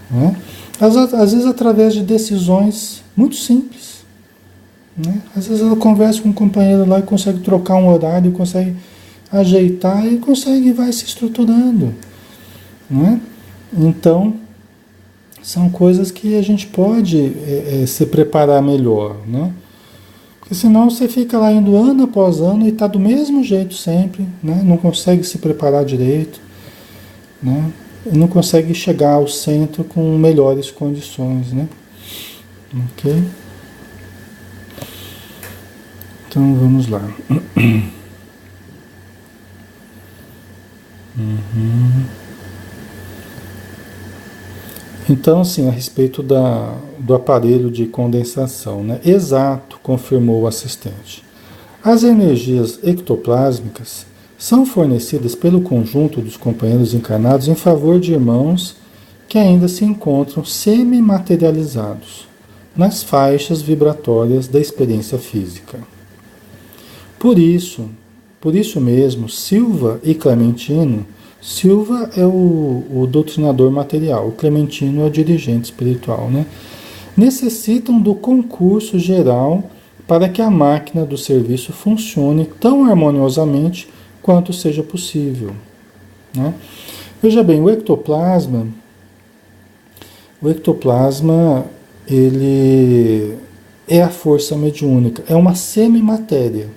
Né? Às vezes através de decisões muito simples. Né? Às vezes ela conversa com um companheiro lá e consegue trocar um horário, consegue ajeitar e consegue vai se estruturando. Né? Então, são coisas que a gente pode se preparar melhor. Né? Porque senão você fica lá indo ano após ano e está do mesmo jeito sempre, né? Não consegue se preparar direito, né? E não consegue chegar ao centro com melhores condições. Né? Ok? Então vamos lá. Então, assim, a respeito do aparelho de condensação, né? Exato, confirmou o assistente. As energias ectoplásmicas são fornecidas pelo conjunto dos companheiros encarnados em favor de irmãos que ainda se encontram semi-materializados nas faixas vibratórias da experiência física. Por isso mesmo, Silva e Clementino, Silva é o doutrinador material, o Clementino é o dirigente espiritual, né? Necessitam do concurso geral para que a máquina do serviço funcione tão harmoniosamente quanto seja possível. Né? Veja bem, o ectoplasma, ele é a força mediúnica, é uma semimatéria.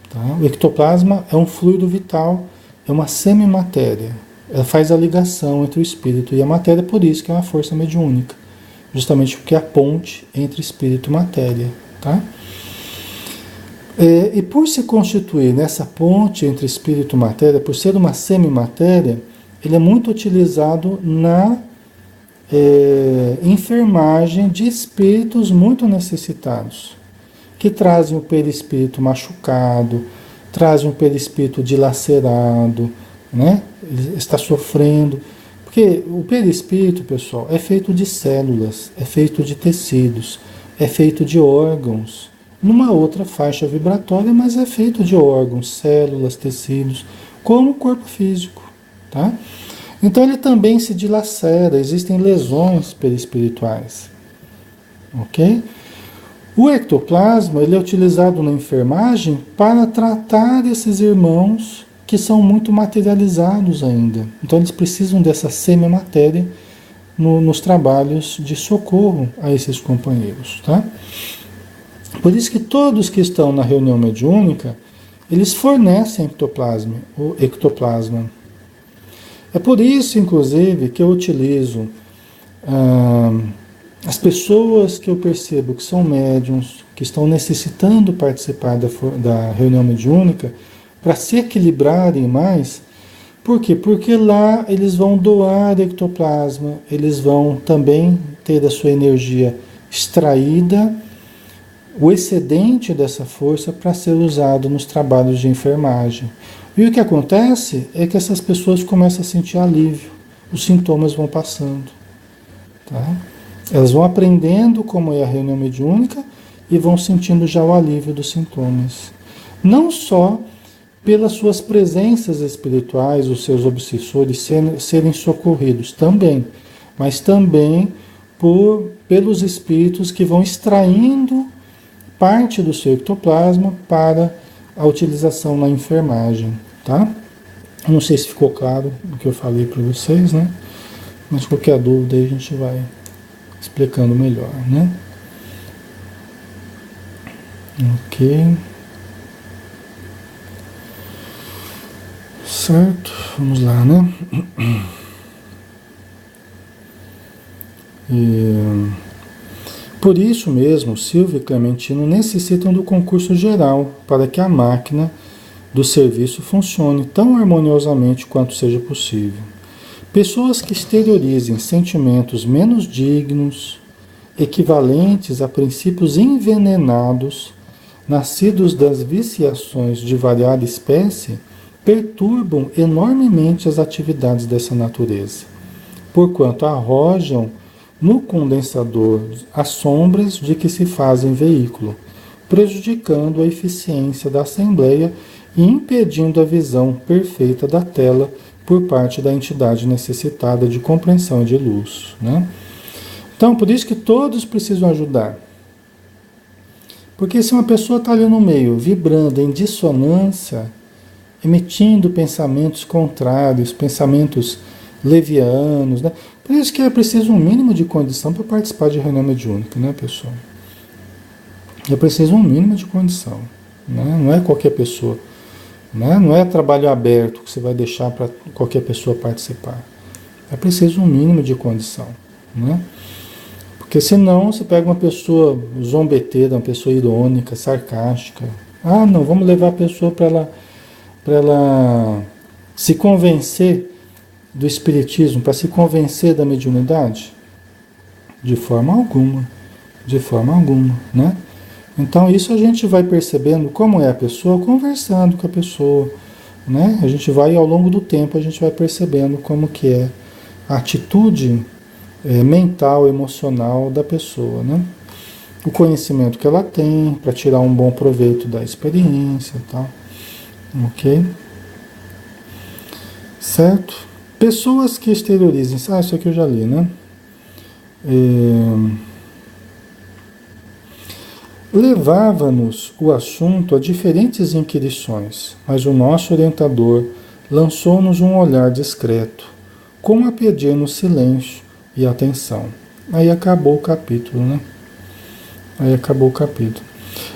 Tá? O ectoplasma é um fluido vital, é uma semimatéria. Ela faz a ligação entre o espírito e a matéria, por isso que é uma força mediúnica. Justamente porque é a ponte entre espírito e matéria. Tá? E por se constituir nessa ponte entre espírito e matéria, por ser uma semimatéria, ele é muito utilizado na enfermagem de espíritos muito necessitados, que trazem o perispírito machucado, trazem o perispírito dilacerado, né? Ele está sofrendo, Porque o perispírito, pessoal, é feito de células, é feito de tecidos, é feito de órgãos, numa outra faixa vibratória, mas é feito de órgãos, células, tecidos, como o corpo físico, tá? Então ele também se dilacera, existem lesões perispirituais, ok? O ectoplasma, ele é utilizado na enfermagem para tratar esses irmãos que são muito materializados ainda. Então eles precisam dessa semimatéria nos trabalhos de socorro a esses companheiros, tá? Por isso que todos que estão na reunião mediúnica, eles fornecem ectoplasma, o ectoplasma. É por isso, inclusive, que eu utilizo as pessoas que eu percebo que são médiums, que estão necessitando participar da reunião mediúnica, para se equilibrarem mais. Por quê? Porque lá eles vão doar ectoplasma, eles vão também ter a sua energia extraída, o excedente dessa força para ser usado nos trabalhos de enfermagem. E o que acontece é que essas pessoas começam a sentir alívio, os sintomas vão passando, tá? Elas vão aprendendo como é a reunião mediúnica e vão sentindo já o alívio dos sintomas. Não só pelas suas presenças espirituais, os seus obsessores serem socorridos também, mas também pelos espíritos que vão extraindo parte do seu ectoplasma para a utilização na enfermagem, tá? Não sei se ficou claro o que eu falei para vocês, né? Mas qualquer dúvida aí a gente vai explicando melhor, né? Ok. Certo, vamos lá, né? Por isso mesmo, Silvio e Clementino necessitam do concurso geral para que a máquina do serviço funcione tão harmoniosamente quanto seja possível. Pessoas que exteriorizem sentimentos menos dignos, equivalentes a princípios envenenados, nascidos das viciações de variada espécie, perturbam enormemente as atividades dessa natureza, porquanto arrojam no condensador as sombras de que se fazem veículo, prejudicando a eficiência da Assembleia e impedindo a visão perfeita da tela por parte da entidade necessitada de compreensão e de luz, né? Então, por isso que todos precisam ajudar. Porque se uma pessoa está ali no meio, vibrando em dissonância, emitindo pensamentos contrários, pensamentos levianos, né? Por isso que é preciso um mínimo de condição para participar de reunião mediúnica, né, pessoal? É preciso um mínimo de condição, né? Não é qualquer pessoa, né? Não é trabalho aberto que você vai deixar para qualquer pessoa participar. É preciso um mínimo de condição, né? Porque senão você pega uma pessoa zombeteira, uma pessoa irônica, sarcástica. Ah, não, vamos levar a pessoa para ela se convencer do espiritismo, para se convencer da mediunidade? De forma alguma, né? Então isso a gente vai percebendo como é a pessoa, conversando com a pessoa, né? A gente vai, ao longo do tempo, a gente vai percebendo como que é a atitude mental, emocional da pessoa, né? O conhecimento que ela tem para tirar um bom proveito da experiência e tal, ok? Certo? Pessoas que exteriorizem, isso aqui eu já li, né? Levava-nos o assunto a diferentes inquirições, mas o nosso orientador lançou-nos um olhar discreto, como a pedir-nos silêncio e atenção. Aí acabou o capítulo, né?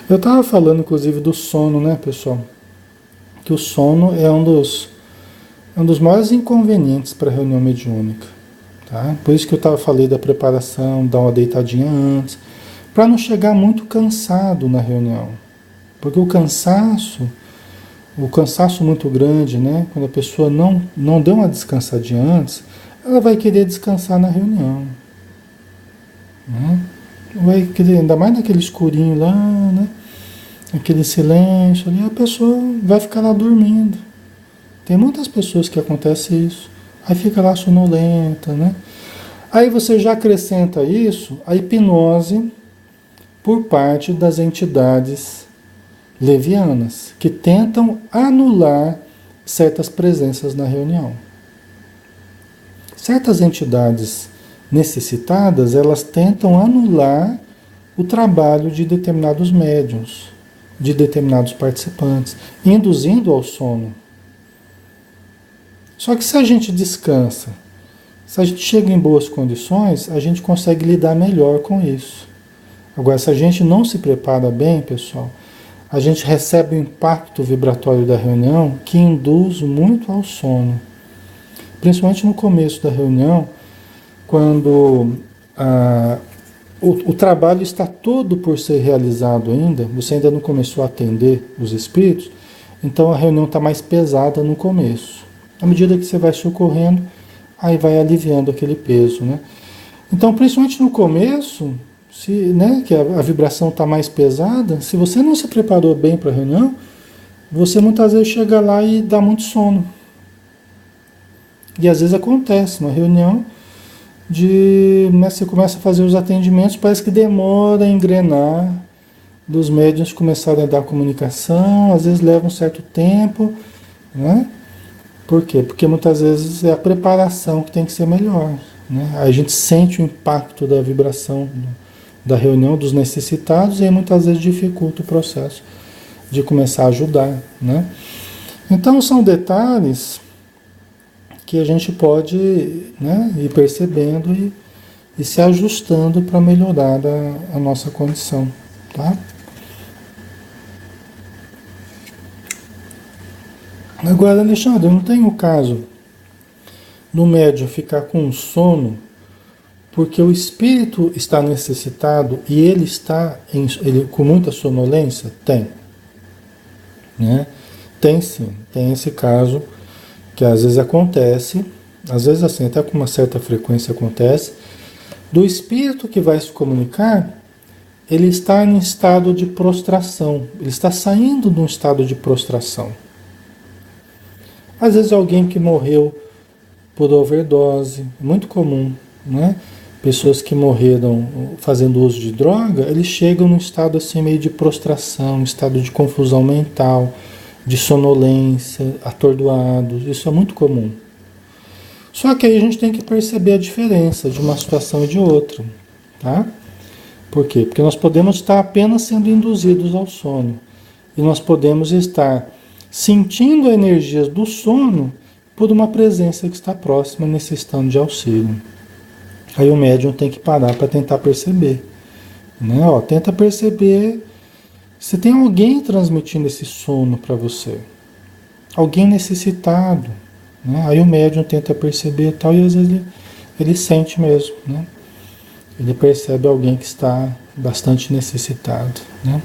Eu estava falando, inclusive, do sono, né, pessoal? Que o sono é um dos maiores inconvenientes para a reunião mediúnica, tá? Por isso que eu falei da preparação, dar uma deitadinha antes, para não chegar muito cansado na reunião. Porque o cansaço muito grande, né? Quando a pessoa não deu uma descansadinha antes, ela vai querer descansar na reunião, né? Vai querer, ainda mais naquele escurinho lá, né? Aquele silêncio ali, a pessoa vai ficar lá dormindo. Tem muitas pessoas que acontece isso. Aí fica lá sonolenta, né? Aí você já acrescenta isso, a hipnose por parte das entidades levianas, que tentam anular certas presenças na reunião. Certas entidades necessitadas, elas tentam anular o trabalho de determinados médiuns, de determinados participantes, induzindo ao sono. Só que se a gente descansa, se a gente chega em boas condições, a gente consegue lidar melhor com isso. Agora, se a gente não se prepara bem, pessoal, a gente recebe o impacto vibratório da reunião que induz muito ao sono. Principalmente no começo da reunião, quando o trabalho está todo por ser realizado ainda, você ainda não começou a atender os espíritos, então a reunião está mais pesada no começo. À medida que você vai socorrendo, aí vai aliviando aquele peso, né? Então, principalmente no começo, né, que a vibração está mais pesada, se você não se preparou bem para a reunião, você muitas vezes chega lá e dá muito sono. E às vezes acontece, uma reunião né, você começa a fazer os atendimentos, parece que demora a engrenar, dos médiuns começarem a dar comunicação, às vezes leva um certo tempo, né? Por quê? Porque muitas vezes é a preparação que tem que ser melhor, né? Aí a gente sente o impacto da vibração da reunião dos necessitados e aí muitas vezes dificulta o processo de começar a ajudar, né? Então são detalhes que a gente pode, né, ir percebendo e se ajustando para melhorar a nossa condição, tá? Agora, Alexandre, não tem o caso no médium ficar com sono porque o espírito está necessitado e ele está com muita sonolência? Tem, né? Tem sim, tem esse caso que às vezes acontece, às vezes assim, até com uma certa frequência acontece, do espírito que vai se comunicar, ele está em estado de prostração, ele está saindo de um estado de prostração. Às vezes alguém que morreu por overdose, muito comum, né? Pessoas que morreram fazendo uso de droga, eles chegam num estado assim meio de prostração, estado de confusão mental, de sonolência, atordoados, isso é muito comum. Só que aí a gente tem que perceber a diferença de uma situação e de outra, tá? Por quê? Porque nós podemos estar apenas sendo induzidos ao sono e nós podemos estar sentindo energias do sono por uma presença que está próxima necessitando de auxílio. Aí o médium tem que parar para tentar perceber, né? Ó, tenta perceber se tem alguém transmitindo esse sono para você, alguém necessitado, né? Aí o médium tenta perceber tal e às vezes ele sente mesmo, né? Ele percebe alguém que está bastante necessitado, né?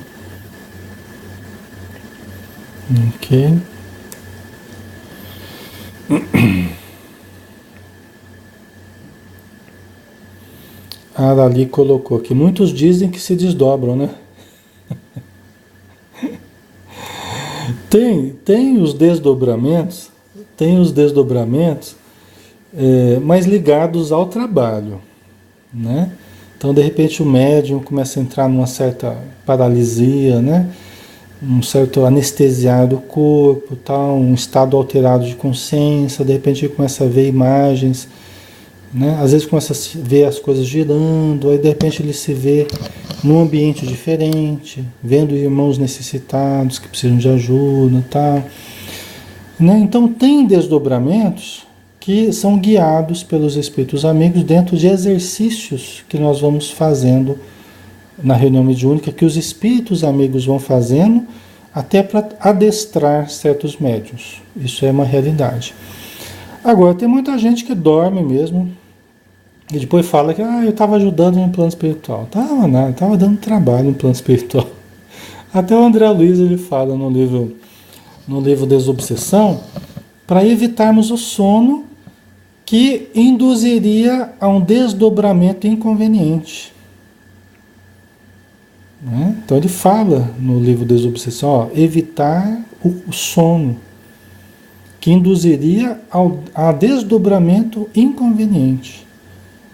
Ok. A Arali colocou que muitos dizem que se desdobram, né? Tem os desdobramentos, mais ligados ao trabalho, né? Então, de repente, o médium começa a entrar numa certa paralisia, né? Um certo anestesiar do corpo, tal, um estado alterado de consciência, de repente ele começa a ver imagens, né? Às vezes começa a ver as coisas girando, aí de repente ele se vê num ambiente diferente, vendo irmãos necessitados que precisam de ajuda, tal, né? Então tem desdobramentos que são guiados pelos espíritos amigos dentro de exercícios que nós vamos fazendo na reunião mediúnica, que os espíritos amigos vão fazendo até para adestrar certos médiuns. Isso é uma realidade. Agora, tem muita gente que dorme mesmo e depois fala que eu estava ajudando no plano espiritual. Tava nada, estava dando trabalho no plano espiritual. Até o André Luiz ele fala no livro Desobsessão, para evitarmos o sono que induziria a um desdobramento inconveniente. Né? Então ele fala no livro Desobsessão, evitar o sono que induziria a desdobramento inconveniente.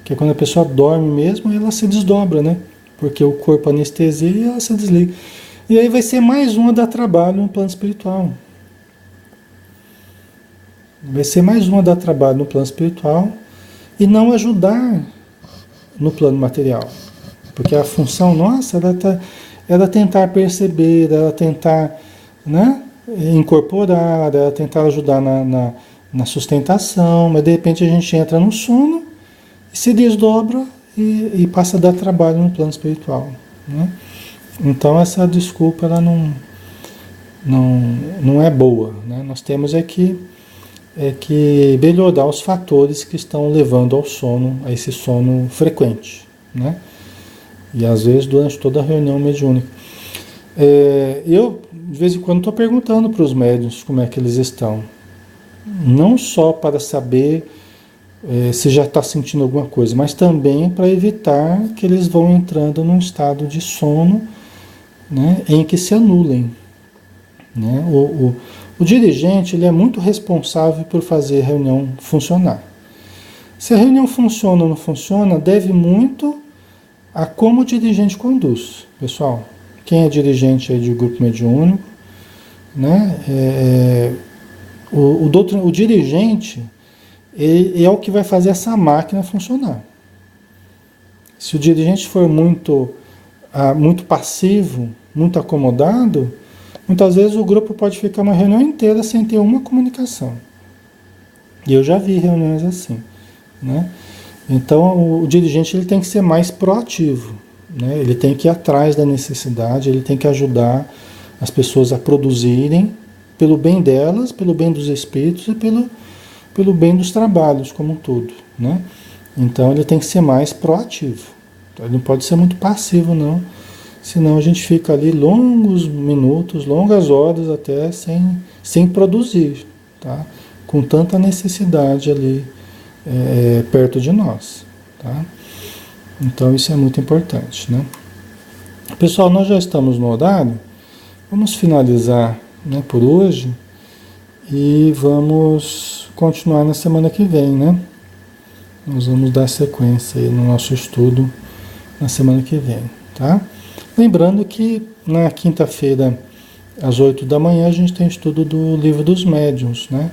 Que é quando a pessoa dorme mesmo, ela se desdobra, né? Porque o corpo anestesia e ela se desliga. E aí vai ser mais uma dar trabalho no plano espiritual. Vai ser mais uma dar trabalho no plano espiritual e não ajudar no plano material. Porque a função nossa era tentar perceber, era tentar, né, incorporar, era tentar ajudar na sustentação, mas de repente a gente entra no sono e se desdobra e passa a dar trabalho no plano espiritual. Né? Então essa desculpa ela não é boa. Né? Nós temos que melhorar os fatores que estão levando ao sono, a esse sono frequente. Né? E às vezes durante toda a reunião mediúnica. Eu, de vez em quando, estou perguntando para os médiuns como é que eles estão. Não só para saber se já está sentindo alguma coisa, mas também para evitar que eles vão entrando num estado de sono, né, em que se anulem. Né? O dirigente ele é muito responsável por fazer a reunião funcionar. Se a reunião funciona ou não funciona, deve muito a como o dirigente conduz. Pessoal, quem é dirigente aí de grupo mediúnico, né, o dirigente é o que vai fazer essa máquina funcionar. Se o dirigente for muito passivo, muito acomodado, muitas vezes o grupo pode ficar uma reunião inteira sem ter uma comunicação. E eu já vi reuniões assim. Né? Então o dirigente ele tem que ser mais proativo. Né? Ele tem que ir atrás da necessidade, ele tem que ajudar as pessoas a produzirem pelo bem delas, pelo bem dos espíritos e pelo bem dos trabalhos como um todo, né? Então ele tem que ser mais proativo. Ele não pode ser muito passivo, não. Senão a gente fica ali longos minutos, longas horas até sem produzir, tá? Com tanta necessidade ali perto de nós, tá? Então isso é muito importante, né? Pessoal, nós já estamos no horário. Vamos finalizar, né, por hoje e vamos continuar na semana que vem, né? Nós vamos dar sequência aí no nosso estudo na semana que vem, tá? Lembrando que na quinta-feira, às 8 da manhã, a gente tem estudo do Livro dos Médiuns, né?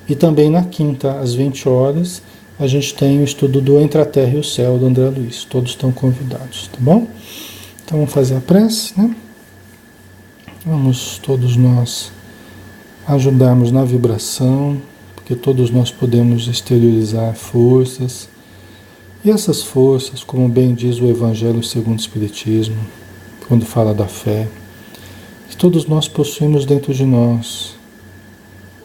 E também na quinta, às 20 horas, a gente tem o estudo do Entre a Terra e o Céu, do André Luiz. Todos estão convidados, tá bom? Então vamos fazer a prece, né? Vamos todos nós ajudarmos na vibração, porque todos nós podemos exteriorizar forças. E essas forças, como bem diz o Evangelho segundo o Espiritismo, quando fala da fé, que todos nós possuímos dentro de nós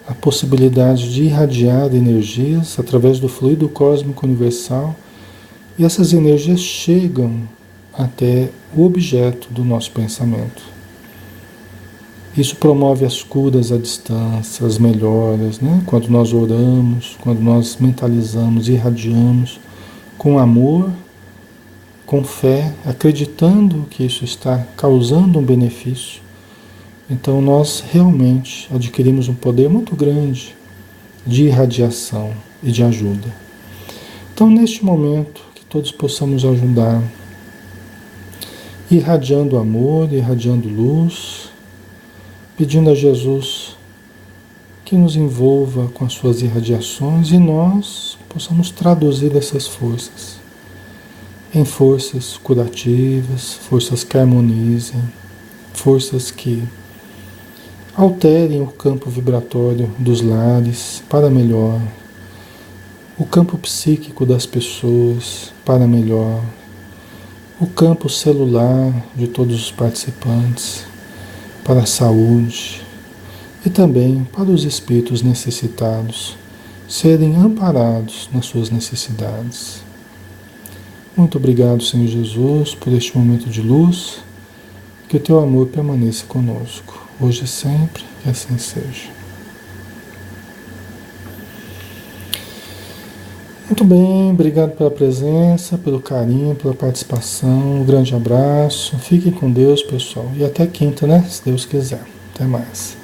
a possibilidade de irradiar energias através do fluido cósmico universal, e essas energias chegam até o objeto do nosso pensamento. Isso promove as curas à distância, as melhoras, né? Quando nós oramos, quando nós mentalizamos, irradiamos com amor, com fé, acreditando que isso está causando um benefício, então nós realmente adquirimos um poder muito grande de irradiação e de ajuda. Então, neste momento, que todos possamos ajudar, irradiando amor, irradiando luz, pedindo a Jesus que nos envolva com as suas irradiações e nós possamos traduzir essas forças em forças curativas, forças que harmonizem, forças que alterem o campo vibratório dos lares para melhor, o campo psíquico das pessoas para melhor, o campo celular de todos os participantes para a saúde e também para os espíritos necessitados serem amparados nas suas necessidades. Muito obrigado, Senhor Jesus, por este momento de luz, que o teu amor permaneça conosco, hoje e sempre, que assim seja. Muito bem, obrigado pela presença, pelo carinho, pela participação, um grande abraço, fiquem com Deus, pessoal, e até quinta, né, se Deus quiser. Até mais.